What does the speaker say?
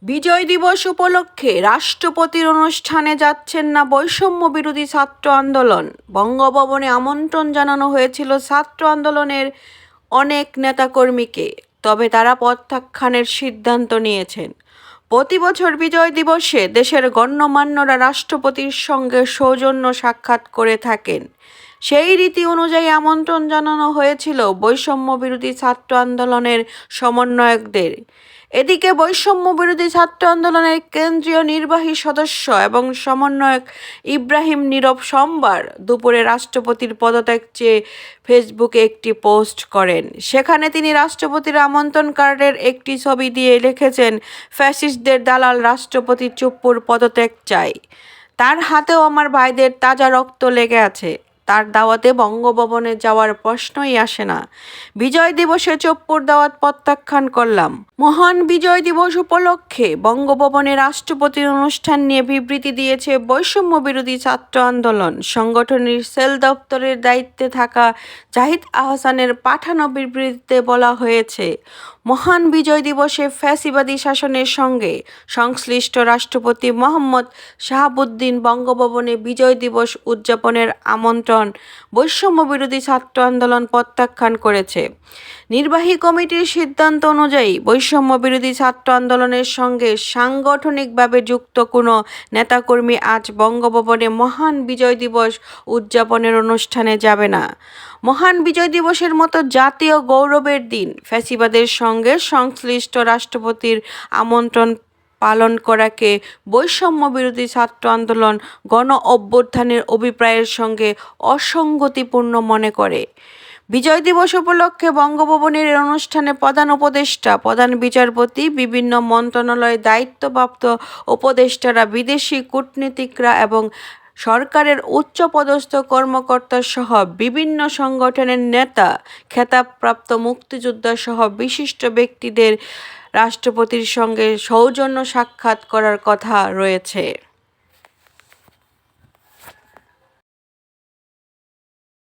বিজয় দিবস উপলক্ষে রাষ্ট্রপতির অনুষ্ঠানে যাচ্ছেন না বৈষম্য বিরোধী ছাত্র আন্দোলন। বঙ্গভবনে আমন্ত্রণ জানানো হয়েছিল ছাত্র আন্দোলনের অনেক নেতাকর্মীকে, তবে তারা প্রত্যাখ্যানের সিদ্ধান্ত নিয়েছেন। প্রতি বছর বিজয় দিবসে দেশের গণ্যমান্যরা রাষ্ট্রপতির সঙ্গে সৌজন্য সাক্ষাৎ করে থাকেন। সেই রীতি অনুযায়ী আমন্ত্রণ জানানো হয়েছিল বৈষম্য বিরোধী ছাত্র আন্দোলনের সমন্বয়কদের। এদিকে বৈষম্য বিরোধী ছাত্র আন্দোলনের কেন্দ্রীয় নির্বাহী সদস্য এবং সমন্বয়ক ইব্রাহিম নীরব সোমবার দুপুরে রাষ্ট্রপতির পদত্যাগ চেয়ে ফেসবুকে একটি পোস্ট করেন। সেখানে তিনি রাষ্ট্রপতির আমন্ত্রণ কার্ডের একটি ছবি দিয়ে লিখেছেন, ফ্যাসিস্টদের দালাল রাষ্ট্রপতি চুপ্পুর পদত্যাগ চাই। তার হাতেও আমার ভাইদের তাজা রক্ত লেগে আছে। তার দাওয়াতে বঙ্গভবনে যাওয়ার প্রশ্নই আসে না। বিজয় দিবসে চুপ্পুর দাওয়াত প্রত্যাখ্যান করলাম। মহান বিজয় দিবস উপলক্ষে বঙ্গভবনে রাষ্ট্রপতির অনুষ্ঠান নিয়ে বিবৃতি দিয়েছে বৈষম্য বিরোধী ছাত্র আন্দোলন। সংগঠনের সেল দপ্তরের দায়িত্বে থাকা জাহিদ আহসানের পাঠানো বিবৃতিতে বলা হয়েছে, মহান বিজয় দিবসে ফ্যাসিবাদী শাসনের সঙ্গে সংশ্লিষ্ট রাষ্ট্রপতি মোহাম্মদ শাহাবুদ্দিন বঙ্গভবনে বিজয় দিবস উদযাপনের আমন্ত্রণ বৈষম্য বিরোধী ছাত্র আন্দোলন প্রত্যাখ্যান করেছে। নির্বাহী কমিটির সিদ্ধান্ত অনুযায়ী বৈষম্য বিরোধী ছাত্র আন্দোলনের সঙ্গে সাংগঠনিকভাবে যুক্ত কোনো নেতাকর্মী আজ বঙ্গভবনে মহান বিজয় দিবস উদযাপনের অনুষ্ঠানে যাবে না। মহান বিজয় দিবসের মতো জাতীয় গৌরবের দিন ফ্যাসিবাদের সঙ্গে সংশ্লিষ্ট রাষ্ট্রপতির আমন্ত্রণ পালন করাকে বৈষম্য বিরোধী ছাত্র আন্দোলন গণ অভ্যুত্থানের অভিপ্রায়ের সঙ্গে অসঙ্গতিপূর্ণ মনে করে। বিজয় দিবস উপলক্ষে বঙ্গভবনের অনুষ্ঠানে প্রধান উপদেষ্টা, প্রধান বিচারপতি, বিভিন্ন মন্ত্রণালয়ে দায়িত্বপ্রাপ্ত উপদেষ্টারা, বিদেশি কূটনীতিকরা এবং সরকারের উচ্চপদস্থ কর্মকর্তা সহ বিভিন্ন সংগঠনের নেতা, খেতাবপ্রাপ্ত মুক্তিযোদ্ধা সহ বিশিষ্ট ব্যক্তিদের রাষ্ট্রপতির সঙ্গে সৌজন্য সাক্ষাৎ করার কথা রয়েছে।